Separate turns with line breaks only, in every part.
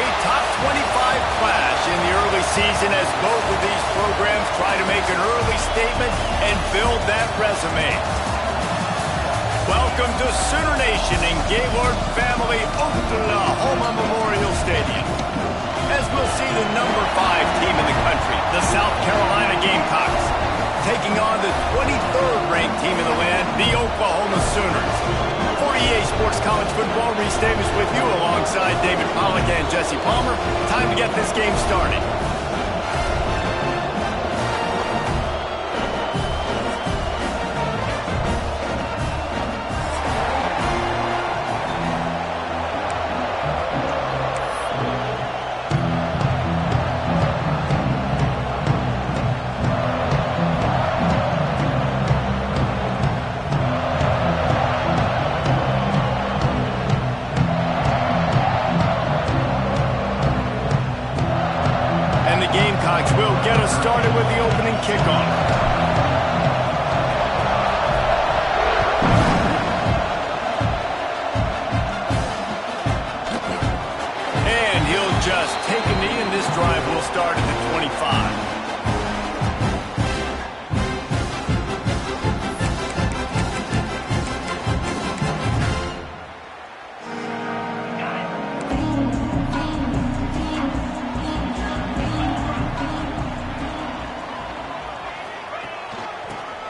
A top 25 clash in the early season as both of these programs try to make an early statement and build that resume. Welcome to Sooner Nation in Gaylord Family Oklahoma Memorial Stadium. As we'll see the number 5 team in the country, the South Carolina Gamecocks, taking on the 23rd ranked team in the land, the Oklahoma Sooners. For EA Sports College Football, Reese Davis with you alongside David Pollack and Jesse Palmer. Time to get this game started. Will get us started with the opening kickoff. And he'll just take a knee, and this drive will start at the 25.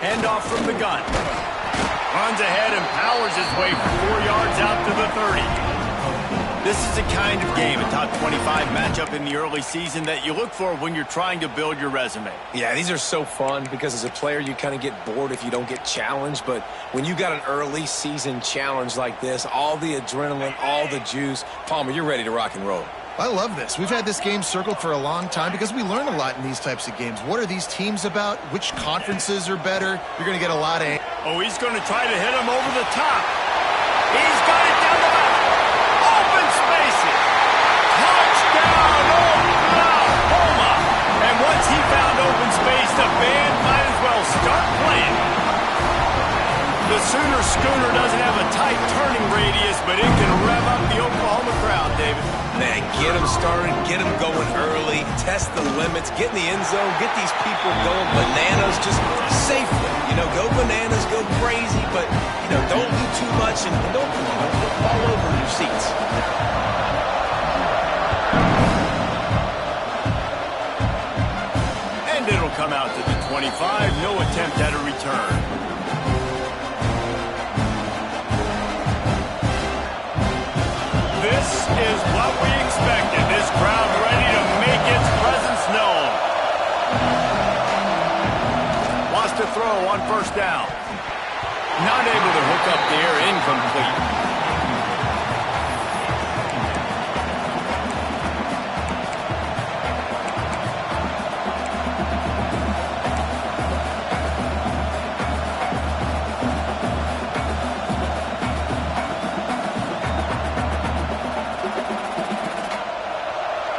Handoff from the gun. Runs ahead and powers his way 4 yards out to the 30. This is the kind of game, a top 25 matchup in the early season, that you look for when you're trying to build your resume.
Yeah, these are so fun because as a player you kind of get bored if you don't get challenged, but when you got an early season challenge like this, all the adrenaline, all the juice, Palmer, you're ready to rock and roll.
I love this. We've had this game circled for a long time because we learn a lot in these types of games. What are these teams about? Which conferences are better? You're going to get a lot of...
Oh, he's going to try to hit him over the top. He's got it down the middle. Open spaces. Touchdown, Oklahoma. And once he found open space, the band might as well start playing. The Sooner Schooner doesn't have a tight turning radius, but it can rev up the Oklahoma crowd, David.
Man, get them started, get them going early, test the limits, get in the end zone, get these people going bananas just safely. You know, go bananas, go crazy, but, you know, don't do too much and don't fall over in your seats.
And it'll come out to the 25, no attempt at a return. This is what we expected. This crowd ready to make its presence known. Wants to throw on first down. Not able to hook up there, incomplete.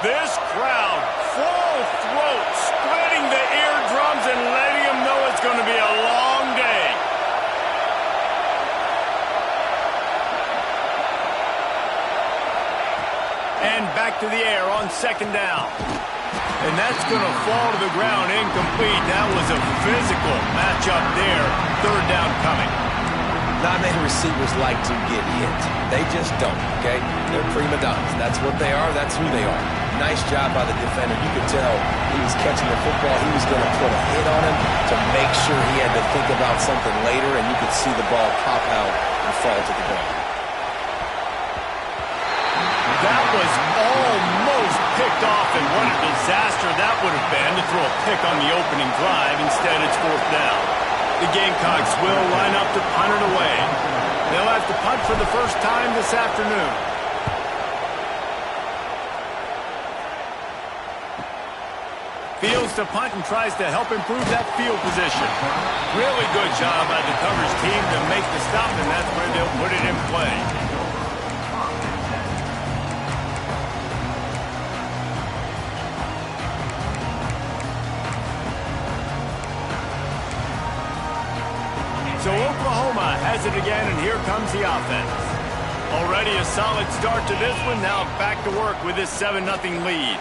This crowd, full throat, spreading the eardrums and letting them know it's going to be a long day. And back to the air on second down. And that's going to fall to the ground incomplete. That was a physical matchup there. Third down coming.
Not many receivers like to get hit. They just don't, okay? They're prima donnas. That's what they are. That's who they are. Nice job by the defender. You could tell he was catching the football. He was going to put a hit on him to make sure he had to think about something later, and you could see the ball pop out and fall to the ground.
That was almost picked off, and what a disaster that would have been to throw a pick on the opening drive. Instead, it's fourth down. The Gamecocks will line up to punt it away. They'll have to punt for the first time this afternoon. Fields to punt and tries to help improve that field position. Really good job by the coverage team to make the stop, and that's where they'll put it in play. So Oklahoma has it again, and here comes the offense. Already a solid start to this one. Now back to work with this 7-0 lead.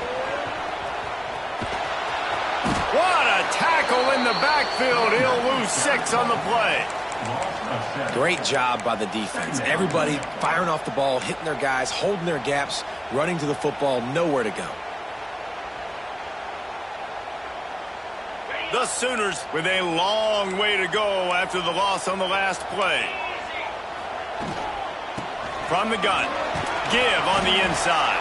What a tackle in the backfield. He'll lose 6 on the play.
Great job by the defense. Everybody firing off the ball, hitting their guys, holding their gaps, running to the football, nowhere to go.
The Sooners with a long way to go after the loss on the last play. From the gun, give on the inside.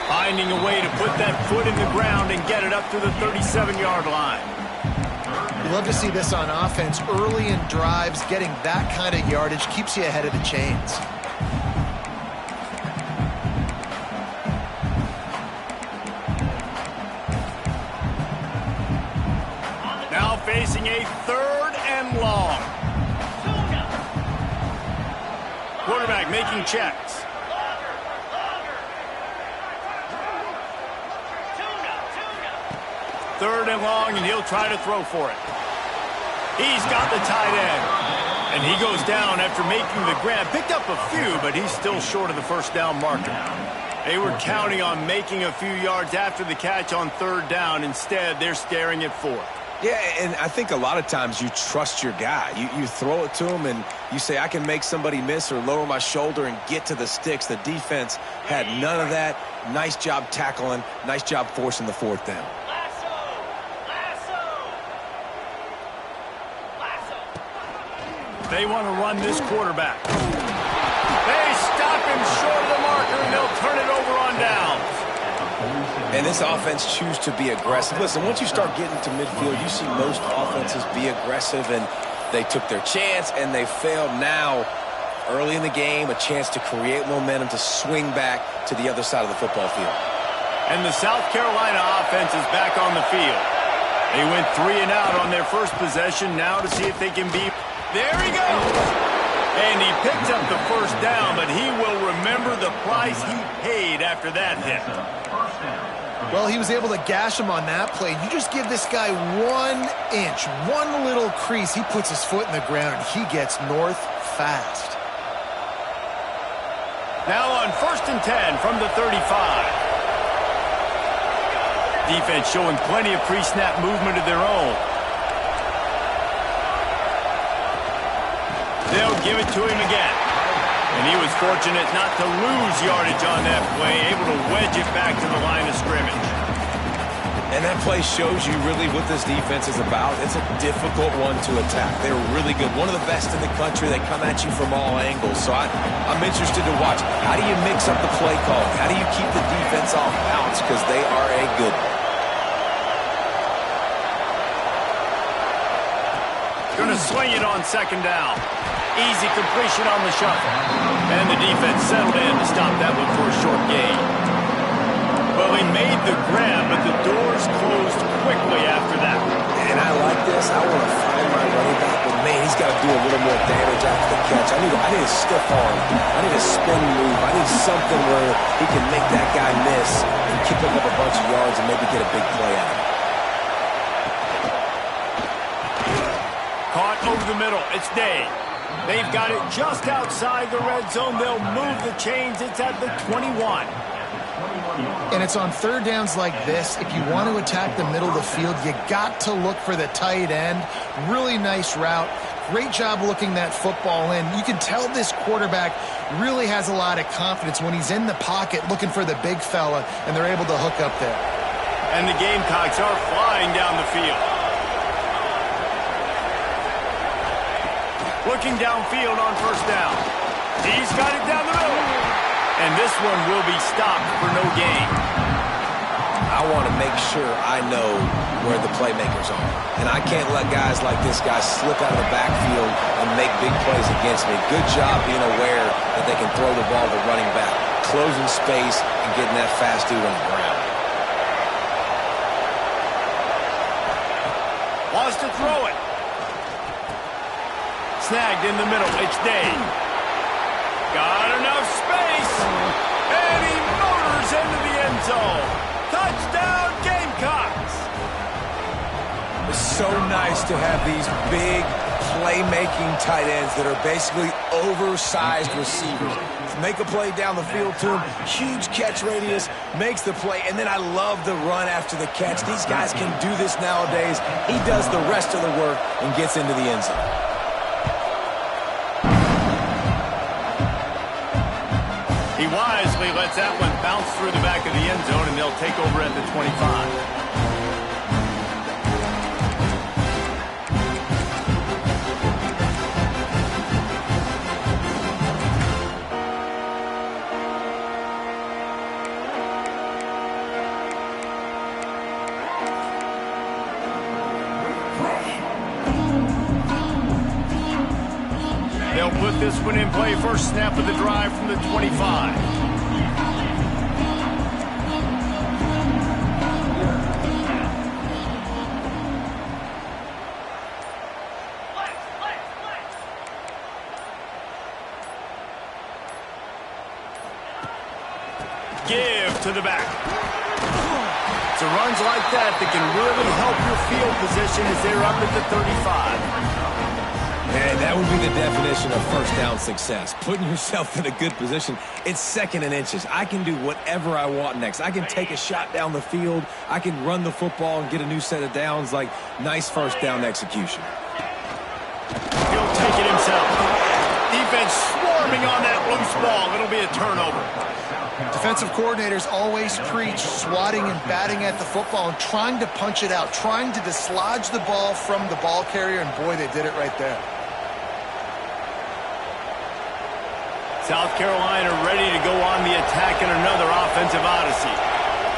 Finding a way to put that foot in the ground and get it up to the 37-yard line.
You love to see this on offense. Early in drives, getting that kind of yardage keeps you ahead of the chains.
Now facing a 3rd and long. Quarterback making checks. Third and long, and he'll try to throw for it. He's got the tight end. And he goes down after making the grab. Picked up a few, but he's still short of the first down marker. They were counting on making a few yards after the catch on 3rd down. Instead, they're staring at 4th.
Yeah, and I think a lot of times you trust your guy. You throw it to him and you say, I can make somebody miss or lower my shoulder and get to the sticks. The defense had none of that. Nice job tackling. Nice job forcing the 4th down.
They want to run this quarterback. They stop him short of the marker, and they'll turn it over on downs.
And this offense choose to be aggressive. Listen, once you start getting to midfield, you see most offenses be aggressive, and they took their chance, and they failed. Now, early in the game, a chance to create momentum to swing back to the other side of the football field.
And the South Carolina offense is back on the field. They went 3 and out on their first possession. Now to see if they can be... There he goes. And he picked up the first down, but he will remember the price he paid after that hit.
Well, he was able to gash him on that play. You just give this guy 1 inch, one little crease. He puts his foot in the ground, and he gets north fast.
Now on 1st and 10 from the 35. Defense showing plenty of pre-snap movement of their own. They'll give it to him again. And he was fortunate not to lose yardage on that play, able to wedge it back to the line of scrimmage.
And that play shows you really what this defense is about. It's a difficult one to attack. They're really good. One of the best in the country. They come at you from all angles. So I'm interested to watch. How do you mix up the play calling? How do you keep the defense off balance? Because they are a good one.
Going to swing it on 2nd down. Easy completion on the shuffle. And the defense settled in to stop that one for a short gain. Well, he made the grab, but the doors closed quickly after that.
And I like this. I want to find my running back, but man, he's got to do a little more damage after the catch. I need a stiff arm. I need a spin move. I need something where he can make that guy miss and keep him up a bunch of yards and maybe get a big play out of it.
Caught over the middle. It's Day. They've got it just outside the red zone. They'll move the chains. It's at the 21.
And it's on 3rd downs like this. If you want to attack the middle of the field, you got to look for the tight end. Really nice route. Great job looking that football in. You can tell this quarterback really has a lot of confidence when he's in the pocket looking for the big fella, and they're able to hook up there.
And the Gamecocks are flying down the field. Looking downfield on 1st down. He's got it down the middle. And this one will be stopped for no gain.
I want to make sure I know where the playmakers are. And I can't let guys like this guy slip out of the backfield and make big plays against me. Good job being aware that they can throw the ball to running back, closing space, and getting that fast dude on the ground.
Wants to throw it. Snagged in the middle. It's Day. Got enough space. And he motors into the end zone. Touchdown, Gamecocks.
It's so nice to have these big playmaking tight ends that are basically oversized receivers. make a play down the field to him. Huge catch radius, makes the play, and then I love the run after the catch. These guys can do this nowadays. He does the rest of the work and gets into the end zone.
He wisely lets that one bounce through the back of the end zone, and they'll take over at the 25. They'll put this one in play. First snap of the drive from the 25. Give to the back. It's runs like that that can really help your field position as they're up at the 35.
And that would be the definition of first down success. Putting yourself in a good position. It's second and inches. I can do whatever I want next. I can take a shot down the field. I can run the football and get a new set of downs. Like, nice first down execution.
He'll take it himself. Defense swarming on that loose ball. It'll be a turnover.
Defensive coordinators always preach swatting and batting at the football and trying to punch it out, trying to dislodge the ball from the ball carrier, and boy, they did it right there.
South Carolina ready to go on the attack in another offensive odyssey.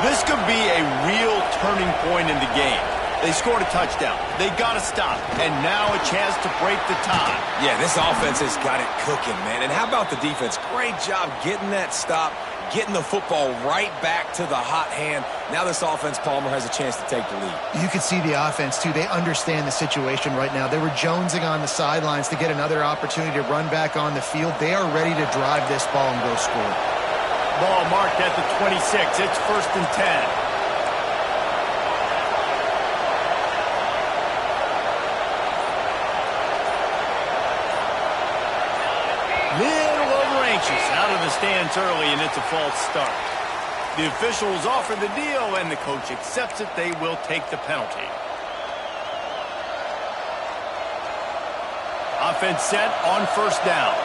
This could be a real turning point in the game. They scored a touchdown. They got to stop. And now a chance to break the tie.
Yeah, this offense has got it cooking, man. And how about the defense? Great job getting that stop, getting the football right back to the hot hand. Now this offense, Palmer, has a chance to take the lead.
You could see the offense, too. They understand the situation right now. They were jonesing on the sidelines to get another opportunity to run back on the field. They are ready to drive this ball and go score.
Ball marked at the 26. It's 1st and 10. Little over anxious, out of the stands early, and it's a false start. The officials offer the deal, and the coach accepts it. They will take the penalty. Offense set on first down.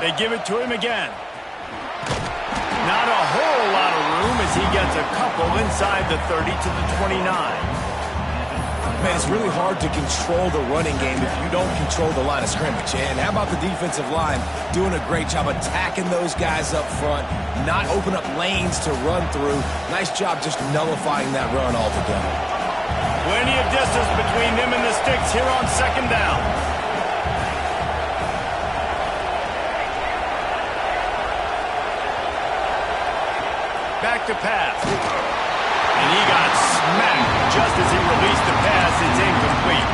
They give it to him again. Not a whole lot of room as he gets a couple inside the 30 to the 29.
Man, it's really hard to control the running game if you don't control the line of scrimmage. And how about the defensive line doing a great job attacking those guys up front, not open up lanes to run through. Nice job just nullifying that run altogether.
Plenty of distance between them and the sticks here on second down. Back to pass. And he got smacked just as he released the pass. It's incomplete.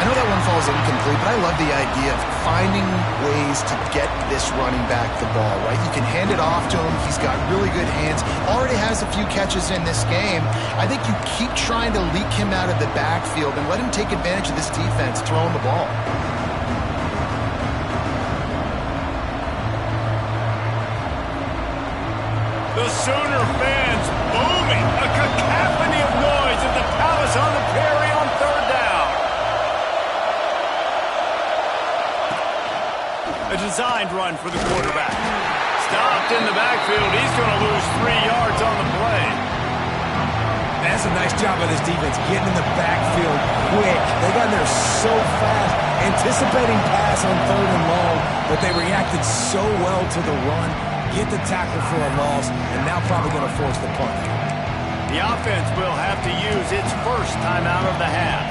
I know that one falls incomplete, but I love the idea of finding ways to get this running back the ball, right? You can hand it off to him. He's got really good hands. Already has a few catches in this game. I think you keep trying to leak him out of the backfield and let him take advantage of this defense throwing the ball.
The Sooner fans booming. A cacophony of noise at the Palace on the Prairie on third down. A designed run for the quarterback. Stopped in the backfield. He's going to lose 3 yards on the play.
That's a nice job by this defense, getting in the backfield quick. They got in there so fast, anticipating pass on third and long, but they reacted so well to the run. Get the tackle for a loss, and now probably going to force the punt.
The offense will have to use its first timeout of the half.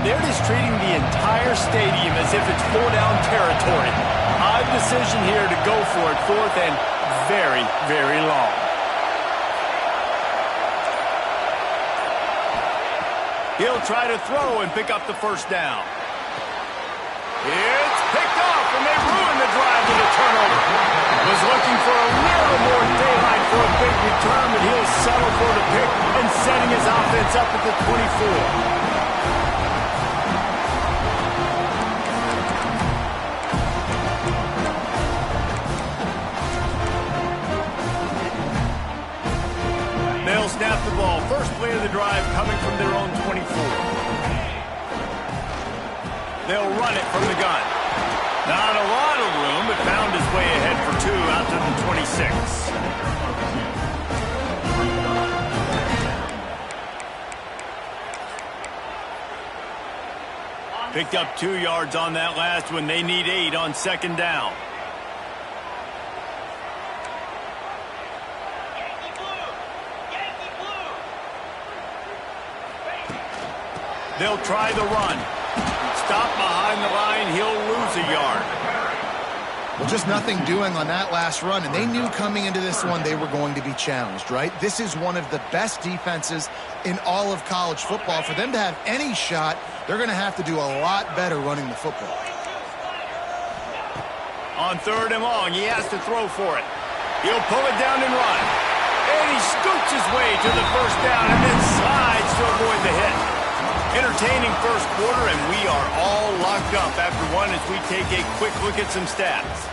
They're just treating the entire stadium as if it's 4-down territory. Odd decision here to go for it, fourth and very, very long. He'll try to throw and pick up the first down. It's picked off, and they ruin the drive with a turnover. Was looking for a little more daylight for a big return, but he'll settle for the pick and setting his offense up at the 24. They'll snap the ball. First play of the drive coming from their own 24. They'll run it from the gun. Not a lot of room, but found his way ahead for 2 out to the 26. Picked up 2 yards on that last one. They need 8 on second down. They'll try the run. Stop behind the line. He'll lose a yard.
Well, just nothing doing on that last run, and they knew coming into this one they were going to be challenged, right? This is one of the best defenses in all of college football. For them to have any shot, they're going to have to do a lot better running the football.
On 3rd and long, he has to throw for it. He'll pull it down and run. And he scoots his way to the first down and then slides to avoid the hit. Entertaining first quarter, and we are all locked up after one as we take a quick look at some stats.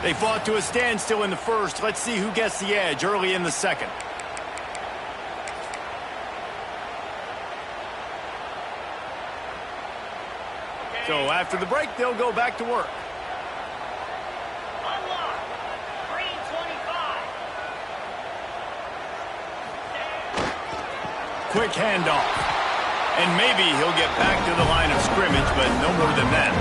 They fought to a standstill in the first. Let's see who gets the edge early in the second. So after the break, they'll go back to work. Quick handoff. And maybe he'll get back to the line of scrimmage, but no more than that.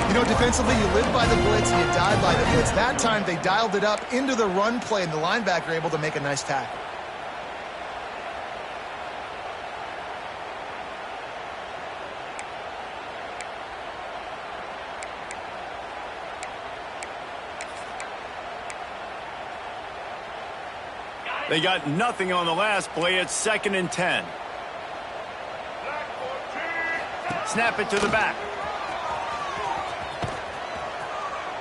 You know, defensively, you live by the blitz and you die by the blitz. That time, they dialed it up into the run play, and the linebacker able to make a nice tackle.
They got nothing on the last play. It's 2nd and 10. Snap it to the back.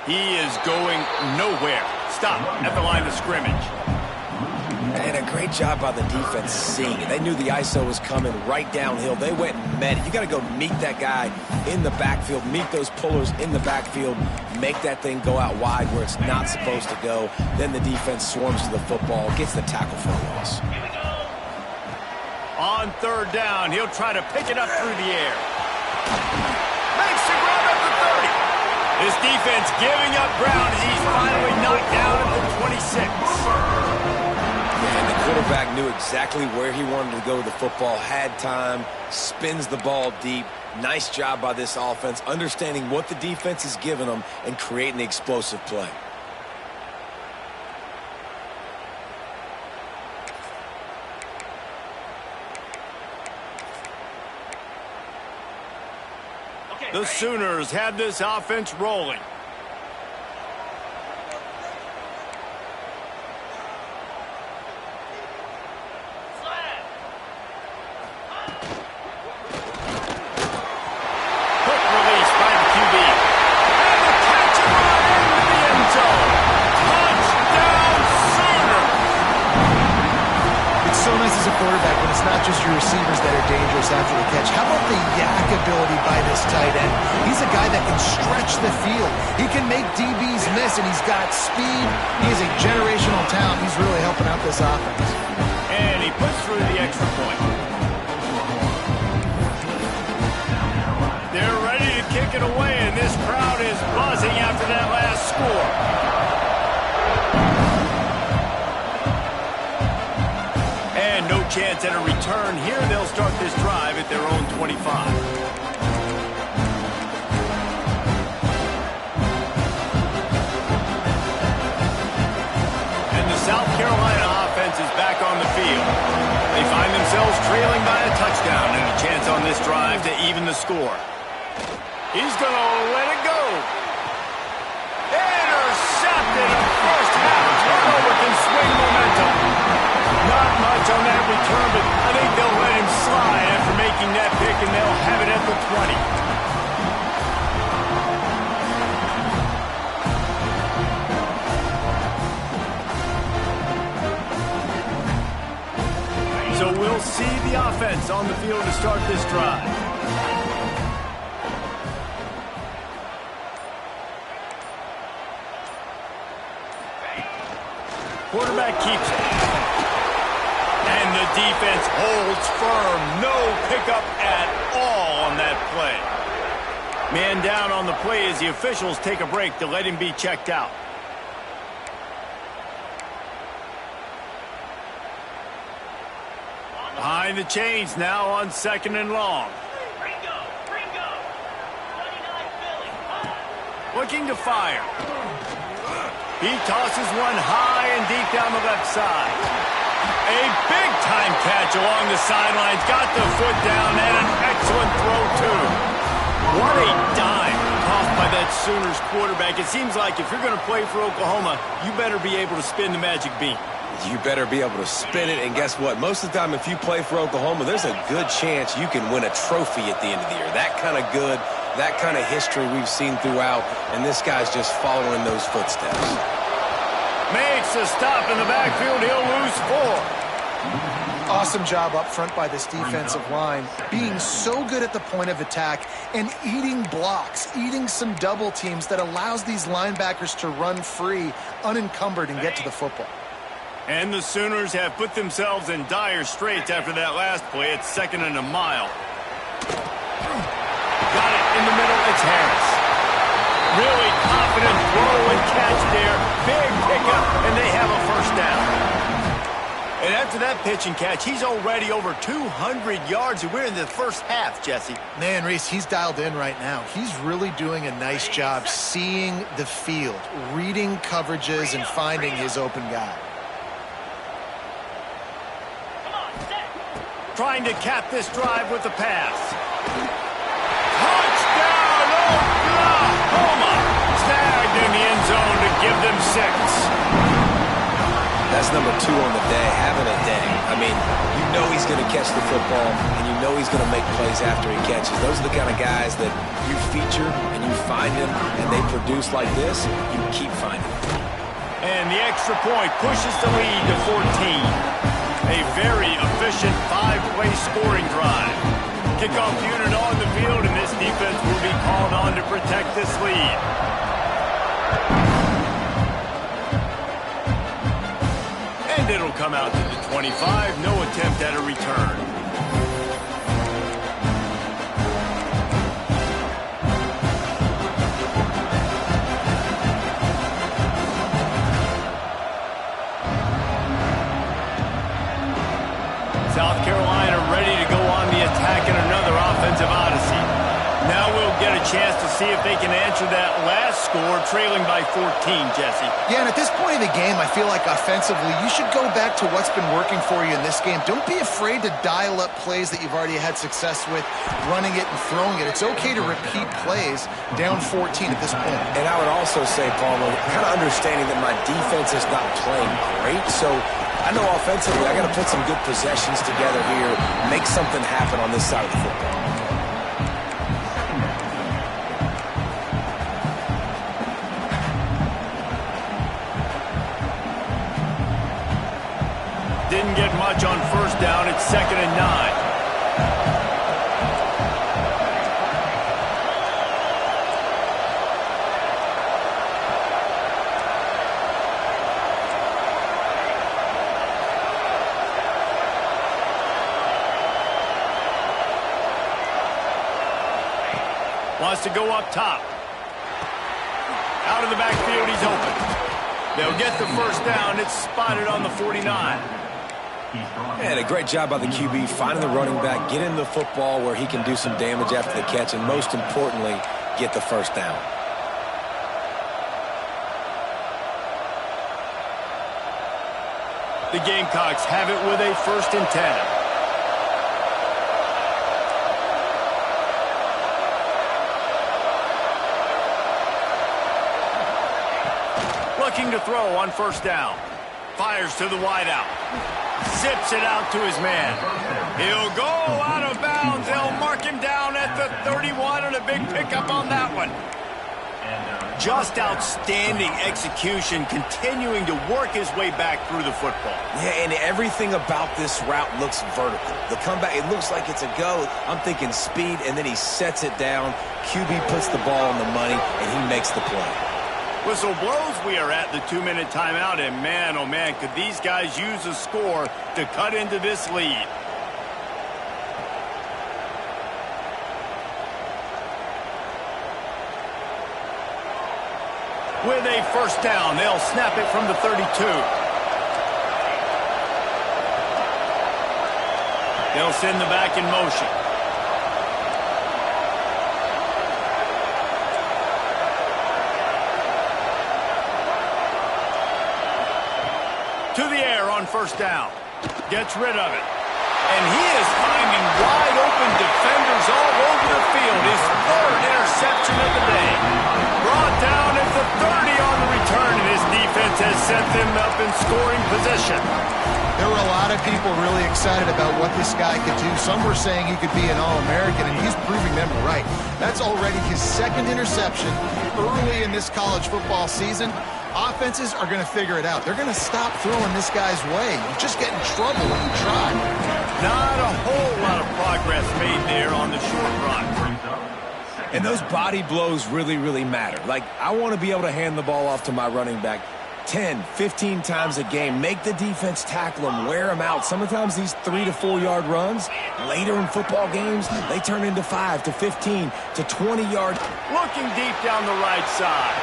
He is going nowhere. Stop at the line of scrimmage.
And a great job by the defense seeing it. They knew the ISO was coming right downhill. They went and met it. You got to go meet that guy in the backfield, meet those pullers in the backfield, make that thing go out wide where it's not supposed to go. Then the defense swarms to the football, gets the tackle for a loss.
On 3rd down, he'll try to pick it up through the air. Makes the grab at the 30. His defense giving up ground as he's finally knocked down at the 26.
And the quarterback knew exactly where he wanted to go with the football, had time, spins the ball deep. Nice job by this offense, understanding what the defense is giving them and creating the explosive play.
The Sooners have this offense rolling. Quick release by the QB. And the catch and run into the end zone. Touchdown, Sooners!
It's so nice as a quarterback when it's not just your receivers that are dangerous after the catch. How about the yak ability by this tight end? He's a guy that can stretch the field. He can make DBs miss, and he's got speed. He is a generational talent. He's really helping out this offense.
And he puts through the extra point. They're ready to kick it away, and this crowd is buzzing after that last score. And no chance at a return here. They'll start this drive at their own 25. And the South Carolina offense is back on the field. They find themselves trailing by a touchdown and a chance on this drive to even the score. He's going to let it go. Intercepted. First half turnover can swing momentum. Not much on that return, but I think they'll let him slide after making quick, and they'll have it at the 20. So we'll see the offense on the field to start this drive. Quarterback keeps it. And the defense holds firm. No pickup at all on that play. Man down on the play as the officials take a break to let him be checked out. Behind the chains now on 2nd and long. Looking to fire. He tosses one high and deep down the left side. A big-time catch along the sidelines. Got the foot down and an excellent throw, too. What a dime tossed by that Sooners quarterback. It seems like if you're going to play for Oklahoma, you better be able to spin the magic bean.
You better be able to spin it, and guess what? Most of the time, if you play for Oklahoma, there's a good chance you can win a trophy at the end of the year. That kind of good, that kind of history we've seen throughout, and this guy's just following those footsteps.
Makes a stop in the backfield. He'll lose 4.
Awesome job up front by this defensive line, being so good at the point of attack and eating blocks, eating some double teams that allows these linebackers to run free, unencumbered, and get to the football.
And the Sooners have put themselves in dire straits after that last play. It's 2nd and a mile. Got it in the middle. It's Harris. Really confident throw and catch there. Big pickup, and they have a first down. And after that pitch and catch, he's already over 200 yards, and we're in the first half, Jesse.
Man, Reese, he's dialed in right now. He's really doing a nice job seeing the field, reading coverages, and finding his open guy.
Trying to cap this drive with the pass. Touchdown, Oklahoma! Snagged in the end zone to give them 6.
That's number 2 on the day, having a day. I mean, you know he's going to catch the football, and you know he's going to make plays after he catches. Those are the kind of guys that you feature, and you find them, and they produce like this, you keep finding them.
And the extra point pushes the lead to 14. A very efficient 5-play scoring drive. Kickoff unit on the field, and this defense will be called on to protect this lead. And it'll come out to the 25. No attempt at a return. South Carolina ready to go on the attack in another offensive odyssey. Now we'll get a chance to see if they can answer that last score, trailing by 14, Jesse.
Yeah, and at this point of the game, I feel like offensively, you should go back to what's been working for you in this game. Don't be afraid to dial up plays that you've already had success with, running it and throwing it. It's okay to repeat plays down 14 at this point.
And I would also say, Palmer, kind of understanding that my defense is not playing great, so I know offensively I got to put some good possessions together here, make something happen on this side of the football.
Didn't get much on first down. It's 2nd and 9. Wants to go up top. Out of the backfield, he's open. They'll get the first down. It's spotted on the 49.
And a great job by the QB, finding the running back, getting the football where he can do some damage after the catch, and most importantly, get the first down.
The Gamecocks have it with a 1st and 10. Looking to throw on first down. Fires to the wideout. Zips it out to his man. He'll go out of bounds. They'll mark him down at the 31, and a big pickup on that one. Just outstanding execution, continuing to work his way back through the football.
Yeah, and everything about this route looks vertical. The comeback, it looks like it's a go. I'm thinking speed, and then he sets it down. QB puts the ball on the money, and he makes the play.
Whistle blows. We are at the 2-minute timeout, and man, oh man, could these guys use a score to cut into this lead. With a first down, they'll snap it from the 32. They'll send the back in motion. To the air on first down. Gets rid of it. And he is finding wide open defenders all over the field. His third interception of the day. Brought down at the 30 on the return, and his defense has set them up in scoring position.
There were a lot of people really excited about what this guy could do. Some were saying he could be an All-American, and he's proving them right. That's already his second interception early in this college football season. Offenses are going to figure it out. They're going to stop throwing this guy's way. You just get in trouble when you try.
Not a whole lot of progress made there on the short run.
And those body blows really, really matter. Like, I want to be able to hand the ball off to my running back 10, 15 times a game. Make the defense tackle him, wear him out. Sometimes these 3 to 4 yard runs, later in football games, they turn into 5 to 15 to 20 yards.
Looking deep down the right side.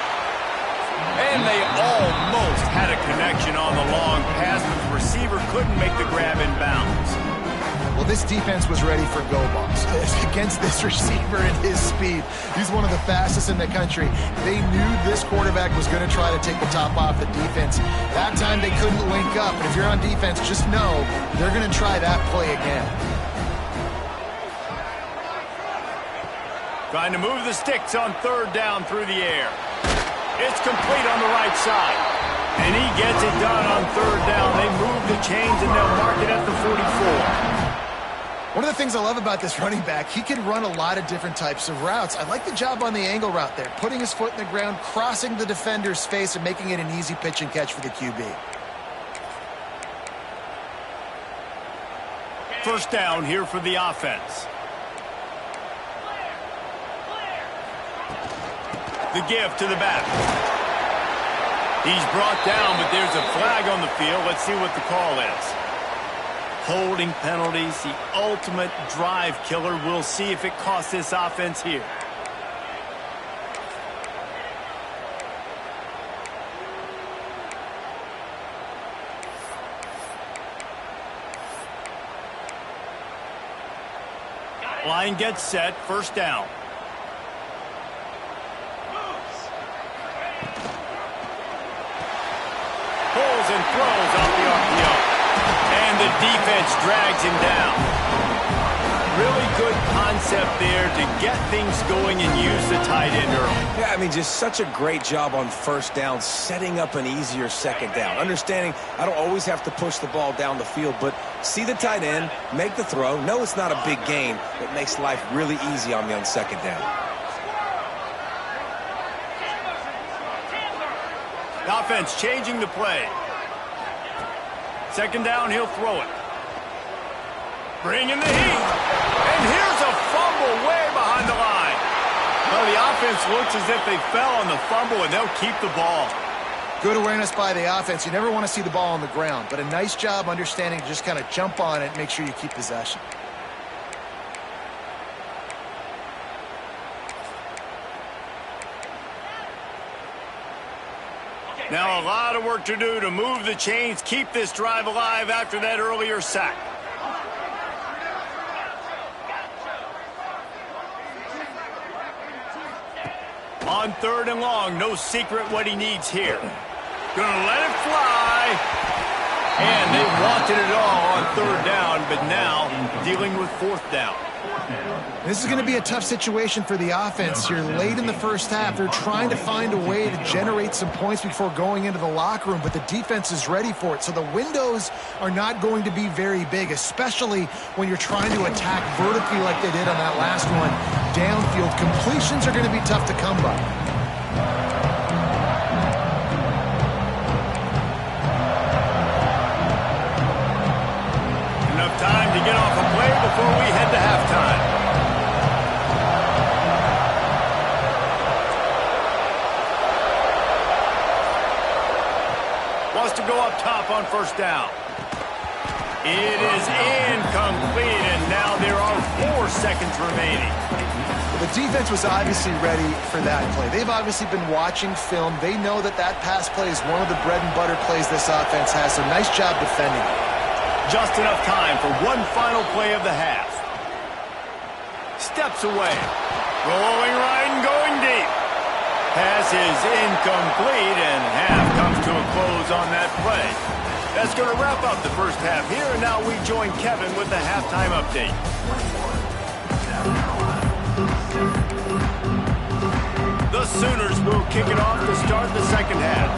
And they almost had a connection on the long pass, but the receiver couldn't make the grab in bounds.
Well, this defense was ready for go balls against this receiver and his speed. He's one of the fastest in the country. They knew this quarterback was going to try to take the top off the defense. That time they couldn't link up. And if you're on defense, just know they're going to try that play again.
Trying to move the sticks on third down through the air. It's complete on the right side. And he gets it done on third down. They move the chains and they'll mark it at the 44.
One of the things I love about this running back, he can run a lot of different types of routes. I like the job on the angle route there, putting his foot in the ground, crossing the defender's face, and making it an easy pitch and catch for the QB.
First down here for the offense. The give to the back. He's brought down, but there's a flag on the field. Let's see what the call is. Holding penalties, the ultimate drive killer. We'll see if it costs this offense here. Line gets set, first down. Pulls and throws off the RPO. And the defense drags him down. Really good concept there to get things going and use the tight end early.
Yeah, I mean, just such a great job on first down, setting up an easier second down. Understanding I don't always have to push the ball down the field, but see the tight end, make the throw. No, it's not a big gain. It makes life really easy on me on second down.
The offense changing the play. Second down, he'll throw it. Bring in the heat. And here's a fumble way behind the line. Well, the offense looks as if they fell on the fumble, and they'll keep the ball.
Good awareness by the offense. You never want to see the ball on the ground, but a nice job understanding to just kind of jump on it and make sure you keep possession.
Now a lot of work to do to move the chains, keep this drive alive after that earlier sack. On third and long, no secret what he needs here. Gonna let it fly. And they wanted it all on third down, but now dealing with fourth down.
This is going to be a tough situation for the offense here. Late in the first half, they're trying to find a way to generate some points before going into the locker room, but the defense is ready for it. So the windows are not going to be very big, especially when you're trying to attack vertically like they did on that last one. Downfield completions are going to be tough to come by.
Enough time to get off a play before we head to halftime. Wants to go up top on first down. It is incomplete, and now there are 4 seconds remaining.
The defense was obviously ready for that play. They've obviously been watching film. They know that that pass play is one of the bread and butter plays this offense has, so nice job defending it.
Just enough time for one final play of the half. Steps away. Rolling right and going deep. Pass is incomplete, and half comes to a close on that play. That's going to wrap up the first half here, and now we join Kevin with the halftime update. The Sooners will kick it off to start the second half.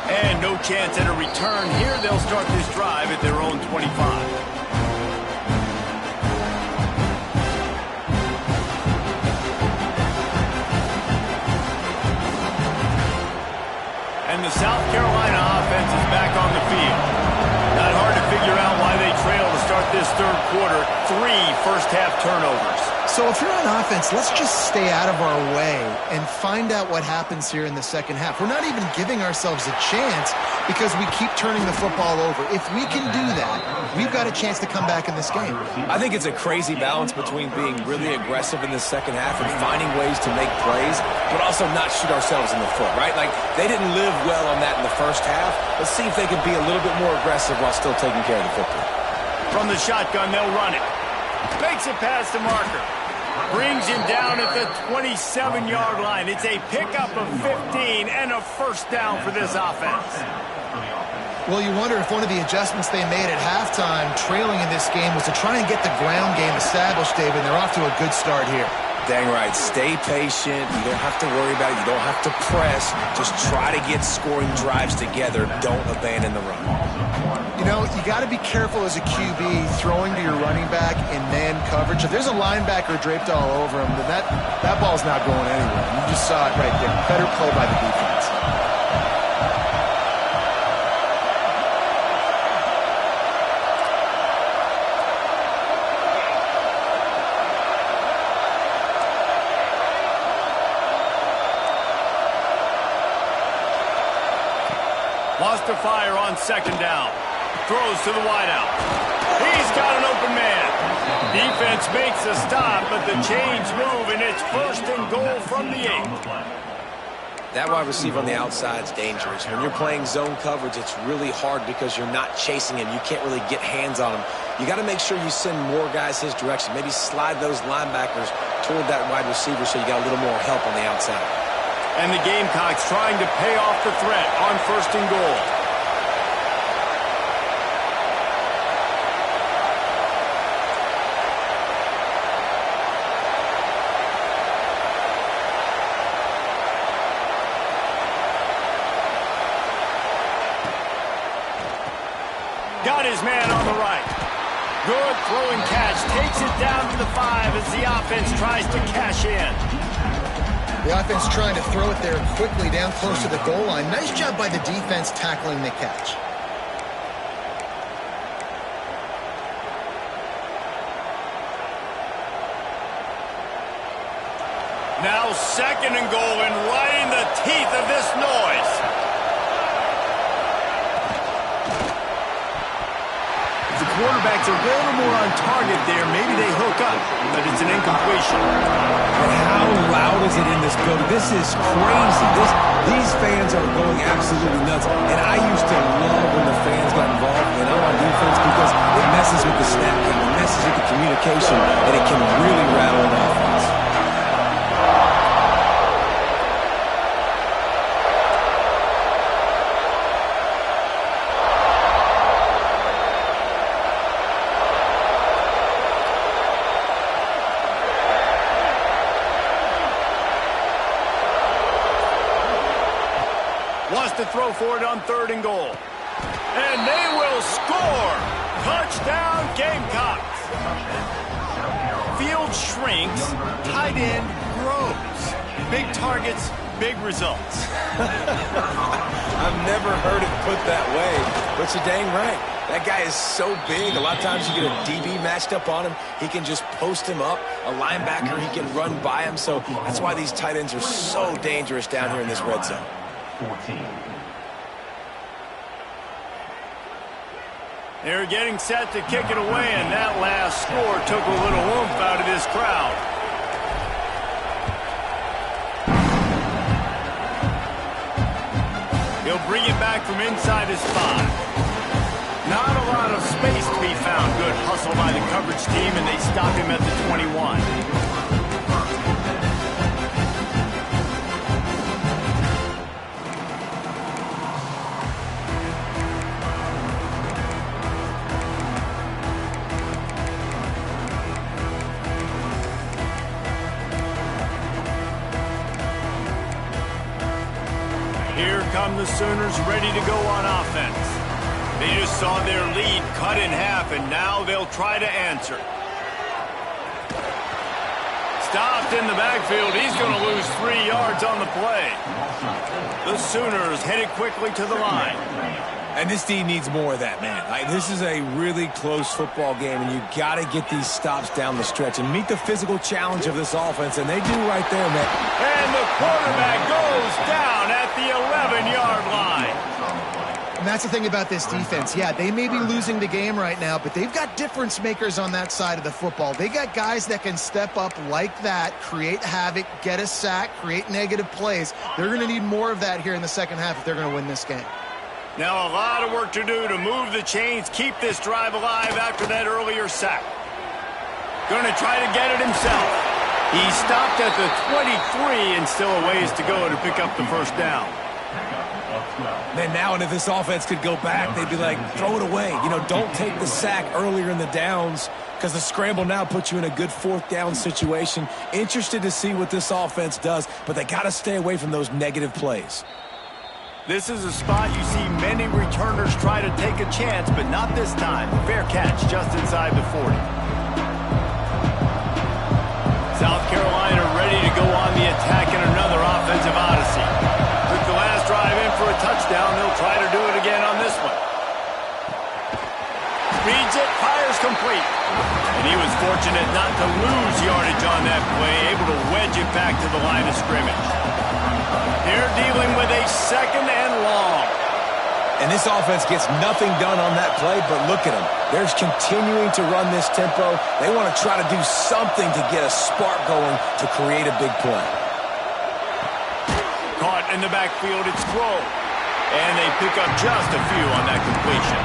And no chance at a return here. They'll start this drive at their own 25. And the South Carolina offense is back on the field. Not hard to figure out why they trail to start this third quarter. 3 first-half turnovers.
So if you're on offense, let's just stay out of our way and find out what happens here in the second half. We're not even giving ourselves a chance because we keep turning the football over. If we can do that, we've got a chance to come back in this game.
I think it's a crazy balance between being really aggressive in the second half and finding ways to make plays, but also not shoot ourselves in the foot, right? Like, they didn't live well on that in the first half. Let's see if they can be a little bit more aggressive while still taking care of the football.
From the shotgun, they'll run it. Makes it past the marker. Brings him down at the 27-yard line. It's a pickup of 15 and a first down for this offense.
Well, you wonder if one of the adjustments they made at halftime, trailing in this game, was to try and get the ground game established, David. They're off to a good start here.
Dang right. Stay patient. You don't have to worry about it. You don't have to press. Just try to get scoring drives together. Don't abandon the run.
You know, you got to be careful as a QB throwing to your running back in man coverage. If there's a linebacker draped all over him, then that ball's not going anywhere. You just saw it right there. Better play by the defense.
Wants to fire on second down. Throws to the wideout. He's got an open man. Defense makes a stop, but the chains move, and it's first and goal from the 8.
That wide receiver on the outside is dangerous. When you're playing zone coverage, it's really hard because you're not chasing him. You can't really get hands on him. You got to make sure you send more guys his direction. Maybe slide those linebackers toward that wide receiver so you got a little more help on the outside.
And the Gamecocks trying to pay off the threat on first and goal. Got his man on the right. Good throwing catch. Takes it down to the 5 as the offense tries to cash in.
The offense trying to throw it there quickly down close to the goal line. Nice job by the defense tackling the catch.
Now second and goal, and right in the teeth of this noise. The quarterback's a little more on target there. Maybe they hook up, but it's an incompletion.
And how loud is it in this building? This is crazy. These fans are going absolutely nuts. And I used to love when the fans got involved and I'm on defense because it messes with the snap count, it messes with the communication, and it can really rattle an offense.
throw for it on 3rd and goal. And they will score! Touchdown, Gamecocks! Field shrinks, tight end grows. Big targets, big results.
I've never heard it put that way, but you're dang right. That guy is so big. A lot of times you get a DB matched up on him. He can just post him up. A linebacker, he can run by him. So that's why these tight ends are so dangerous down here in this red zone.
14.
They're getting set to kick it away, and that last score took a little oomph out of this crowd. He'll bring it back from inside his 5. Not a lot of space to be found. Good hustle by the coverage team, and they stop him at the 21. Here come the Sooners ready to go on offense. They just saw their lead cut in half, and now they'll try to answer. Stopped in the backfield. He's going to lose 3 yards on the play. The Sooners headed quickly to the line.
And this team needs more of that, man. This is a really close football game, and you got to get these stops down the stretch and meet the physical challenge of this offense, and they do right there, man.
And the quarterback goes down at the 11-yard line.
And that's the thing about this defense. Yeah, they may be losing the game right now, but they've got difference makers on that side of the football. They got guys that can step up like that, create havoc, get a sack, create negative plays. They're going to need more of that here in the second half if they're going to win this game.
Now a lot of work to do to move the chains, keep this drive alive after that earlier sack. Going to try to get it himself. He stopped at the 23 and still a ways to go to pick up the first down.
Man, now and if this offense could go back, they'd be like, throw it away. You know, don't take the sack earlier in the downs because the scramble now puts you in a good 4th down situation. Interested to see what this offense does, but they got to stay away from those negative plays.
This is a spot you see many returners try to take a chance, but not this time. Fair catch just inside the 40. South Carolina ready to go on the attack in another offensive odyssey. Took the last drive in for a touchdown. They'll try to do it again on this one. Reads it, fires complete. And he was fortunate not to lose yardage on that play, able to wedge it back to the line of scrimmage. They're dealing with a 2nd and long.
And this offense gets nothing done on that play, but look at them. They're continuing to run this tempo. They want to try to do something to get a spark going to create a big play.
Caught in the backfield, it's Crow. And they pick up just a few on that completion.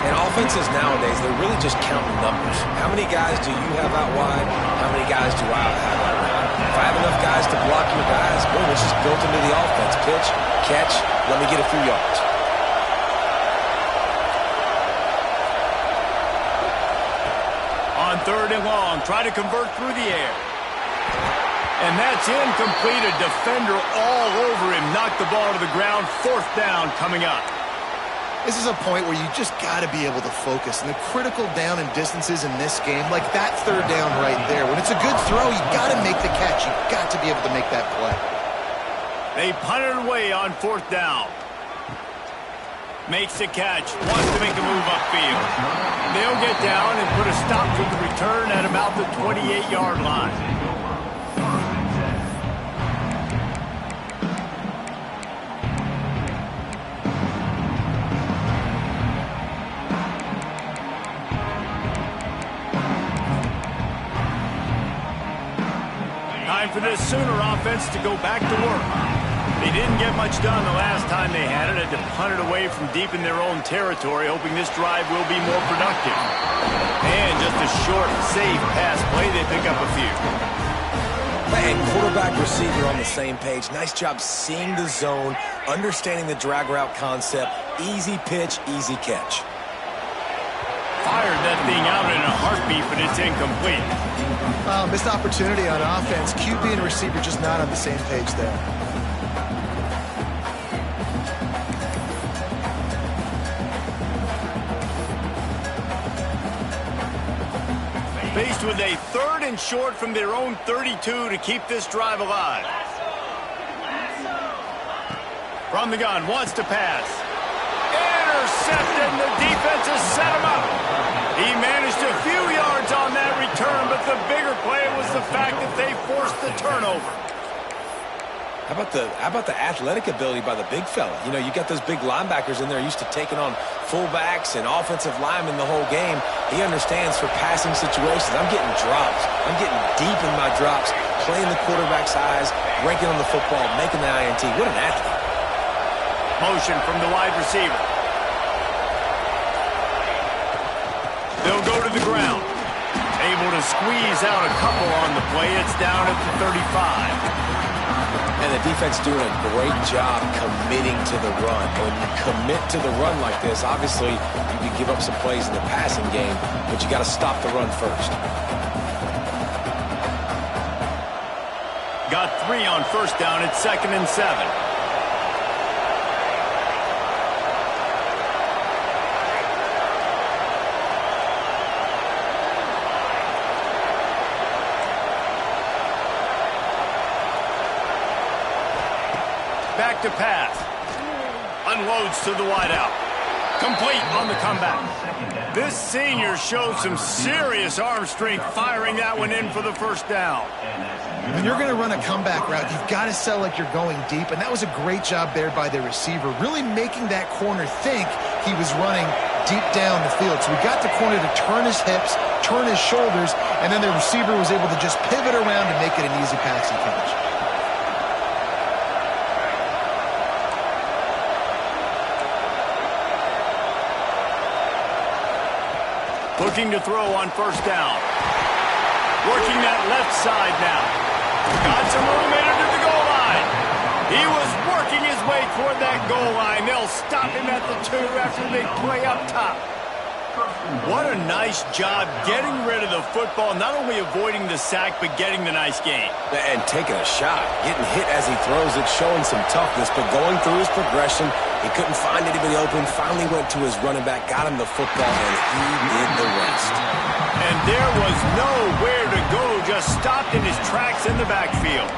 And offenses nowadays, they're really just counting numbers. How many guys do you have out wide? How many guys do I have out wide? If I have enough guys to block your guys, boom, it's just built into the offense. Pitch, catch, let me get a few yards.
On 3rd and long, try to convert through the air. And that's incomplete. A defender all over him. Knocked the ball to the ground. 4th down coming up.
This is a point where you just got to be able to focus. And the critical down and distances in this game, like that 3rd down right there, when it's a good throw, you got to make the catch. You got to be able to make that play.
They punt it away on 4th down. Makes the catch. Wants to make a move upfield. They'll get down and put a stop to the return at about the 28-yard line. Time for this Sooner offense to go back to work. They didn't get much done the last time they had it. Had to punt it away from deep in their own territory, hoping this drive will be more productive. And just a short, safe pass play, they pick up a few.
And quarterback, receiver on the same page. Nice job seeing the zone, understanding the drag route concept. Easy pitch, easy catch.
Fired that thing out in a heartbeat, but it's incomplete.
Missed opportunity on offense. QB and receiver just not on the same page there.
Faced with a 3rd and short from their own 32 to keep this drive alive. From the gun, wants to pass. Intercepted, and the defense has set him up. He managed a few yards on that return, but the bigger play was the fact that they forced the turnover.
How about the athletic ability by the big fella? You know, you got those big linebackers in there used to taking on fullbacks and offensive linemen the whole game. He understands for passing situations. I'm getting drops. I'm getting deep in my drops, playing the quarterback's eyes, breaking on the football, making the INT. What an athlete.
Motion from the wide receiver. They'll go to the ground. Able to squeeze out a couple on the play. It's down at the 35.
And the defense doing a great job committing to the run. When you commit to the run like this, obviously you can give up some plays in the passing game, but you got to stop the run first.
Got 3 on first down at 2nd and 7. Back to pass. Unloads to the wideout. Complete on the comeback. This senior showed some serious arm strength firing that one in for the first down.
When you're going to run a comeback route, you've got to sell like you're going deep, and that was a great job there by the receiver, really making that corner think he was running deep down the field. So we got the corner to turn his hips, turn his shoulders, and then the receiver was able to just pivot around and make it an easy passing catch.
Looking to throw on first down. Working that left side now. Got some room into the goal line. He was working his way toward that goal line. They'll stop him at the 2 after they play up top. What a nice job getting rid of the football, not only avoiding the sack, but getting the nice gain.
And taking a shot, getting hit as he throws it, showing some toughness, but going through his progression, he couldn't find anybody open, finally went to his running back, got him the football, and he did the rest.
And there was nowhere to go, just stopped in his tracks in the backfield.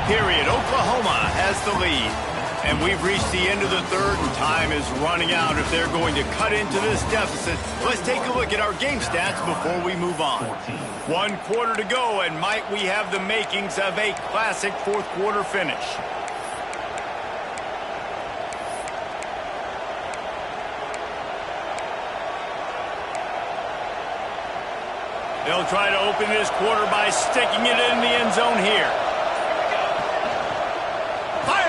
Period. Oklahoma has the lead. And we've reached the end of the 3rd, and time is running out if they're going to cut into this deficit. Let's take a look at our game stats before we move on. 1 quarter to go, and might we have the makings of a classic 4th quarter finish. They'll try to open this quarter by sticking it in the end zone here.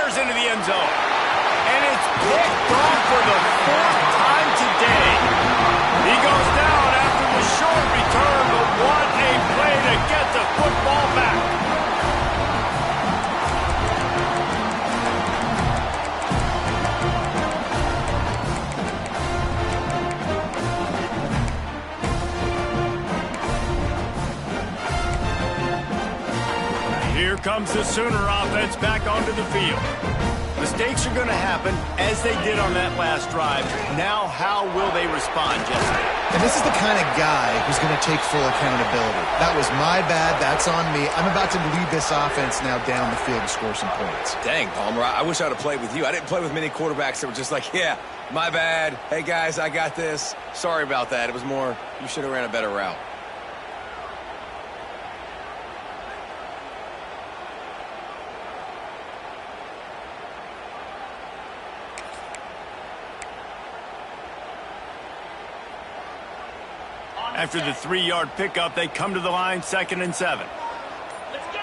Into the end zone. And it's picked off for the 4th time today. He goes down after the short return, but what a play to get the football back. Here comes the Sooner offense back onto the field. Mistakes are going to happen, as they did on that last drive. Now, how will they respond, Jesse?
And this is the kind of guy who's going to take full accountability. That was my bad. That's on me. I'm about to lead this offense now down the field to score some points.
Dang, Palmer, I wish I'd have played with you. I didn't play with many quarterbacks that were just like, yeah, my bad. Hey, guys, I got this. Sorry about that. It was more, you should have ran a better route.
After the 3-yard pickup, they come to the line, 2nd and 7.
Let's go!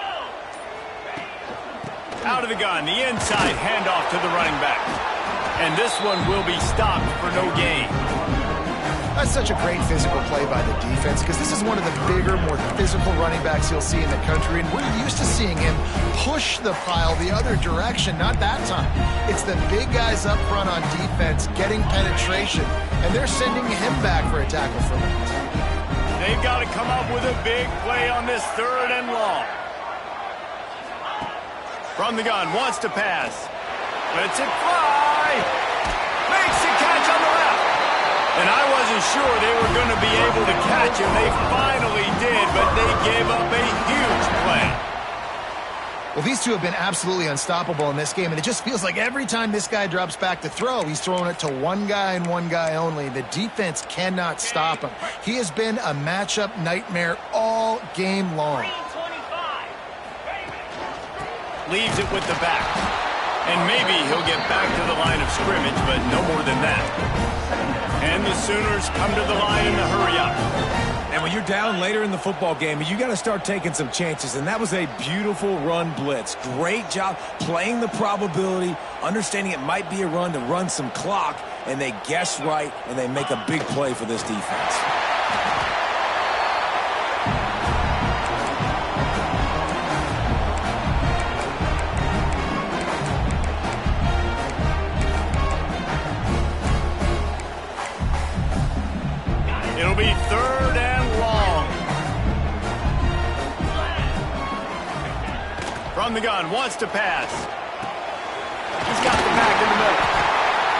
Out of the gun, the inside handoff to the running back. And this one will be stopped for no gain.
That's such a great physical play by the defense because this is one of the bigger, more physical running backs you'll see in the country, and we're used to seeing him push the pile the other direction. Not that time. It's the big guys up front on defense getting penetration, and they're sending him back for a tackle for loss.
They've got to come up with a big play on this 3rd and long. From the gun, wants to pass. Lets it fly. Makes the catch on the left. And I wasn't sure they were going to be able to catch him. They finally did, but they gave up a huge play.
Well, these two have been absolutely unstoppable in this game, and it just feels like every time this guy drops back to throw, he's throwing it to one guy and one guy only. The defense cannot stop him. He has been a matchup nightmare all game long.
Leaves it with the back. And maybe he'll get back to the line of scrimmage, but no more than that. And the Sooners come to the line in the hurry-up.
And when you're down later in the football game, you got to start taking some chances. And that was a beautiful run blitz. Great job playing the probability, understanding it might be a run to run some clock, and they guess right, and they make a big play for this defense.
It'll be 3rd and long. From the gun, wants to pass. He's got the back in the middle.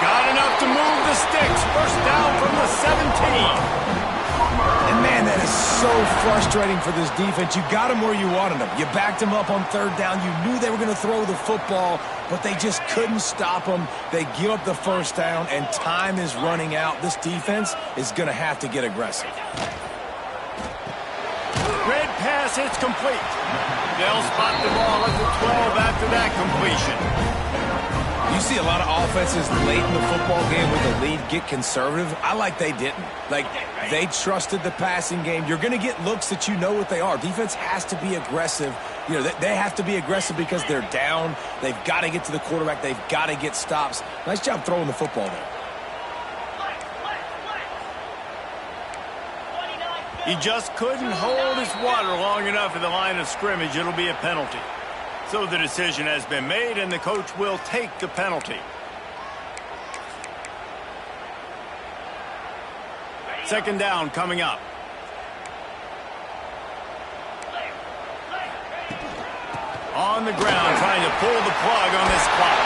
Got enough to move the sticks. 1st down from the 17.
And man, that is so frustrating for this defense. You got them where you wanted them. You backed them up on 3rd down. You knew they were going to throw the football, but they just couldn't stop them. They give up the 1st down, and time is running out. This defense is going to have to get aggressive.
Red pass, it's complete. They'll spot the ball at the 12 after that completion.
You see a lot of offenses late in the football game with the lead get conservative. I like they didn't. Like, they trusted the passing game. You're going to get looks that you know what they are. Defense has to be aggressive. You know, they have to be aggressive because they're down. They've got to get to the quarterback. They've got to get stops. Nice job throwing the football there.
He just couldn't hold his water long enough at the line of scrimmage. It'll be a penalty. So the decision has been made, and the coach will take the penalty. 2nd down coming up. On the ground, trying to pull the plug on this clock.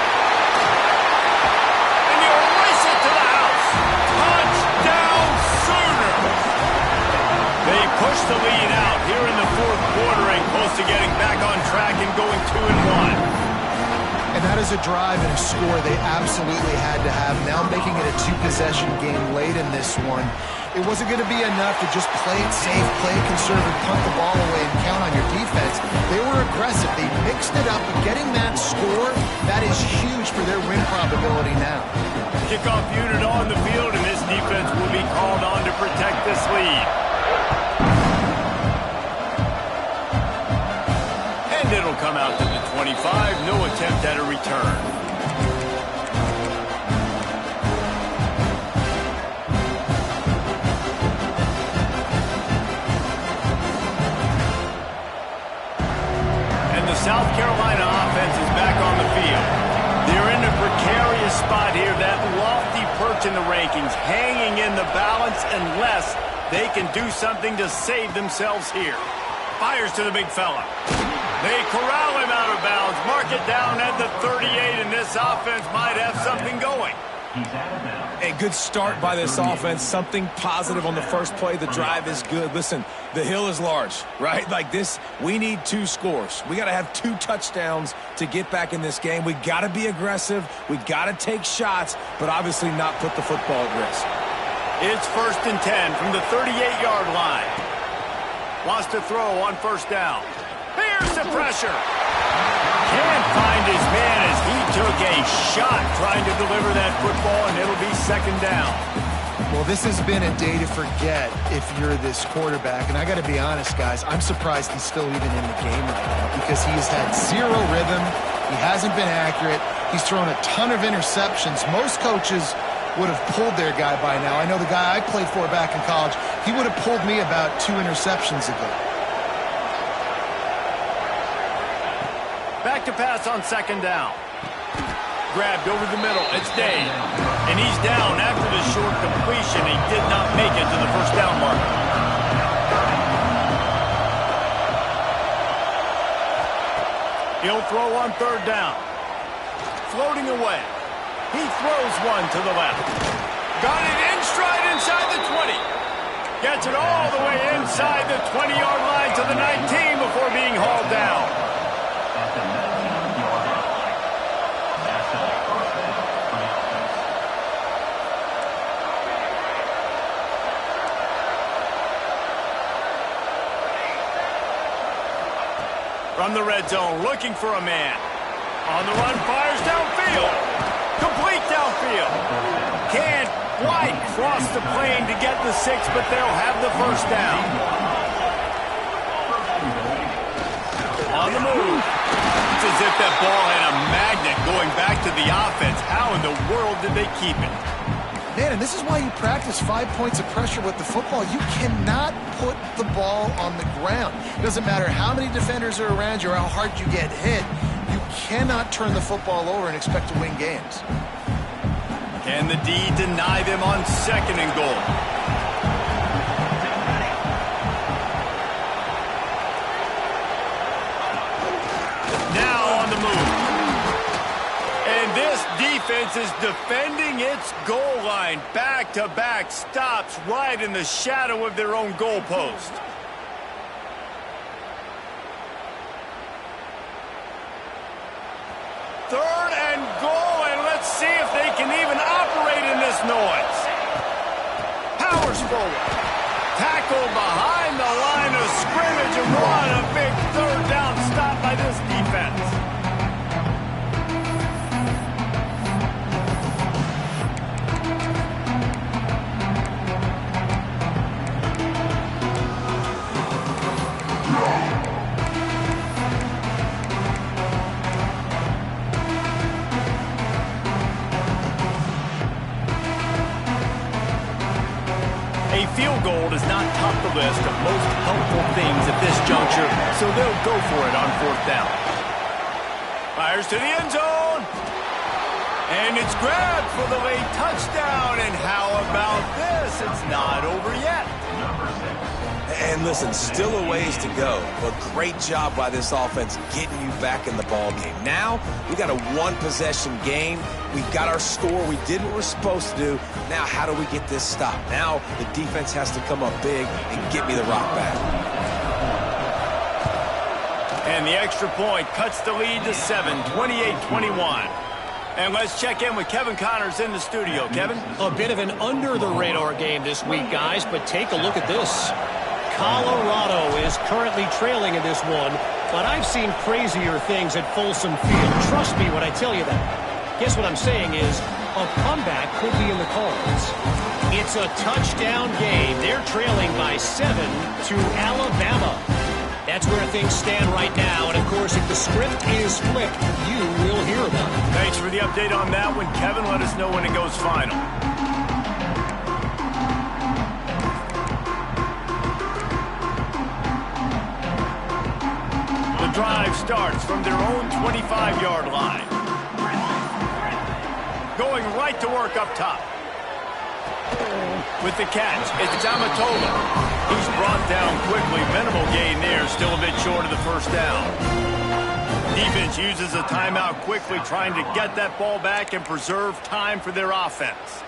And you race it to the house. Touchdown, Sooners! They push the lead out here in the 4th quarter and close to getting back on track and going 2-1.
And that is a drive and a score they absolutely had to have. Now making it a 2-possession game late in this one. It wasn't going to be enough to just play it safe, play it conservative, punt the ball away, and count on your defense. They were aggressive. They mixed it up. But getting that score, that is huge for their win probability now.
Kickoff unit on the field, and this defense will be called on to protect this lead. And it'll come out to the 25. No attempt at a return. South Carolina offense is back on the field. They're in a precarious spot here, that lofty perch in the rankings, hanging in the balance unless they can do something to save themselves here. Fires to the big fella. They corral him out of bounds, mark it down at the 38, and this offense might have something going.
A good start by this offense, something positive on the first play. The drive is good. Listen, the hill is large, right? Like this, we need 2 scores. We got to have 2 touchdowns to get back in this game. We got to be aggressive. We got to take shots, but obviously not put the football at risk.
It's 1st and 10 from the 38-yard line. Wants to throw on 1st down. Here's the pressure. Can't find his man as he took a shot trying to deliver that football, and it'll be 2nd down.
Well, this has been a day to forget if you're this quarterback. And I got to be honest, guys, I'm surprised he's still even in the game right now because he has had 0 rhythm. He hasn't been accurate. He's thrown a ton of interceptions. Most coaches would have pulled their guy by now. I know the guy I played for back in college, he would have pulled me about 2 interceptions ago.
Back to pass on second down. Grabbed over the middle. It's Dave. And he's down after the short completion. He did not make it to the first down marker. He'll throw on third down. Floating away. He throws one to the left. Got it in stride inside the 20. Gets it all the way inside the 20-yard line to the 19 before being hauled down. From the red zone, looking for a man. On the run, fires downfield. Complete downfield. Can't quite cross the plane to get the 6, but they'll have the first down. On the move. It's as if that ball had a magnet going back to the offense. How in the world did they keep it?
Man, and this is why you practice 5 points of pressure with the football. You cannot put the ball on the ground. It doesn't matter how many defenders are around you or how hard you get hit. You cannot turn the football over and expect to win games.
Can the D deny them on second and goal? Now on the move. And this defense is defending its goal line. Back-to-back stops right in the shadow of their own goalpost. Third and goal, and let's see if they can even operate in this noise. Powers forward. Tackled behind the line of scrimmage, and what a big third down stop by this defense. A field goal does not top the list of most helpful things at this juncture, so they'll go for it on fourth down. Fires to the end zone. And it's grabbed for the late touchdown. And how about this? It's not over yet.
And listen, still a ways to go, but great job by this offense getting you back in the ball game. Now, we got a one-possession game. We've got our score we did what we're supposed to do. Now, how do we get this stop? Now, the defense has to come up big and get me the rock back.
And the extra point cuts the lead to 7, 28-21. And let's check in with Kevin Connors in the studio. Kevin?
A bit of an under-the-radar game this week, guys, but take a look at this. Colorado is currently trailing in this one, but I've seen crazier things at Folsom Field. Trust me when I tell you that. Guess what I'm saying is a comeback could be in the cards. It's a touchdown game. They're trailing by 7 to Alabama. That's where things stand right now. And, of course, if the script is flipped, you will hear about it.
Thanks for the update on that one, Kevin. Let us know when it goes final. The drive starts from their own 25-yard line. Going right to work up top. With the catch, it's Amatola. He's brought down quickly. Minimal gain there, still a bit short of the first down. Defense uses a timeout quickly, trying to get that ball back and preserve time for their offense.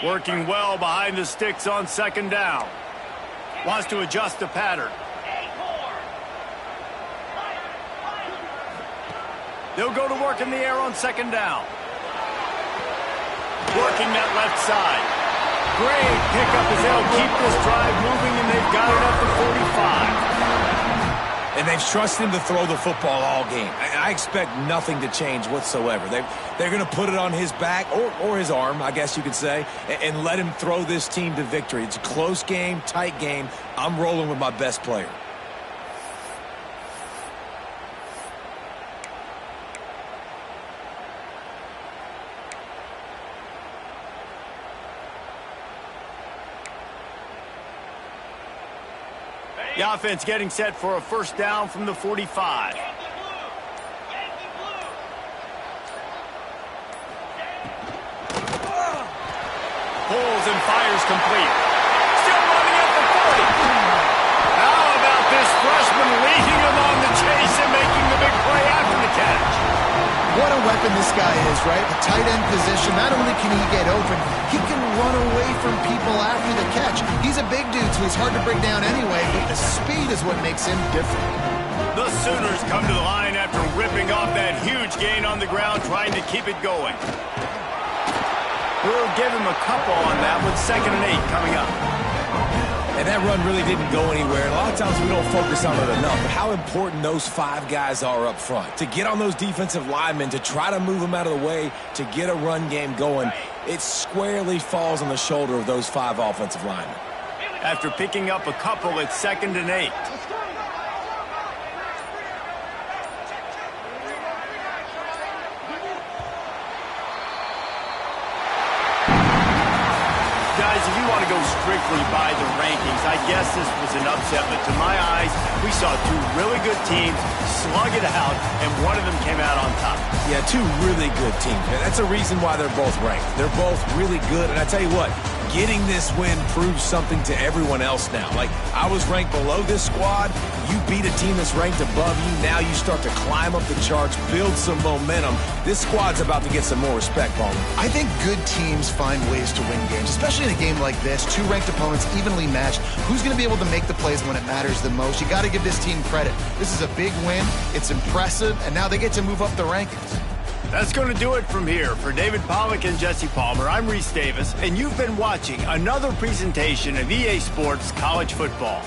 Working well behind the sticks on second down. Wants to adjust the pattern. They'll go to work in the air on second down. Working that left side. Great pickup as they'll keep this drive moving, and they've got it up to 45.
And they've trusted him to throw the football all game. I expect nothing to change whatsoever. They're going to put it on his back, or his arm, I guess you could say, and let him throw this team to victory. It's a close game, tight game. I'm rolling with my best player.
The offense getting set for a first down from the 45. Pulls and fires complete. Still running at the 40. How about this freshman leading him on the chase and making the big play after the catch?
What a weapon this guy is, right? The tight end position, not only can he get open, he can run away from people after the catch. He's a big dude, so he's hard to bring down anyway, but the speed is what makes him different.
The Sooners come to the line after ripping off that huge gain on the ground, trying to keep it going. We'll give him a couple on that with 2nd and 8 coming up.
And that run really didn't go anywhere. And a lot of times we don't focus on it enough, but how important those 5 guys are up front. To get on those defensive linemen, to try to move them out of the way, to get a run game going, it squarely falls on the shoulder of those 5 offensive linemen.
After picking up a couple, it's 2nd and 8. Guys, if you want to go strictly by the rankings, I guess this was an upset, but to my eyes, we saw 2 really good teams slug it out, and one of them came out on top.
Yeah, 2 really good teams. And that's a reason why they're both ranked. They're both really good, and I tell you what, getting this win proves something to everyone else now. Like, I was ranked below this squad. You beat a team that's ranked above you. Now you start to climb up the charts, build some momentum. This squad's about to get some more respect, Palmer.
I think good teams find ways to win games, especially in a game like this. 2 ranked opponents evenly matched. Who's going to be able to make the plays when it matters the most? You got to give this team credit. This is a big win. It's impressive, and now they get to move up the rankings.
That's going to do it from here. For David Pollack and Jesse Palmer, I'm Reese Davis, and you've been watching another presentation of EA Sports College Football.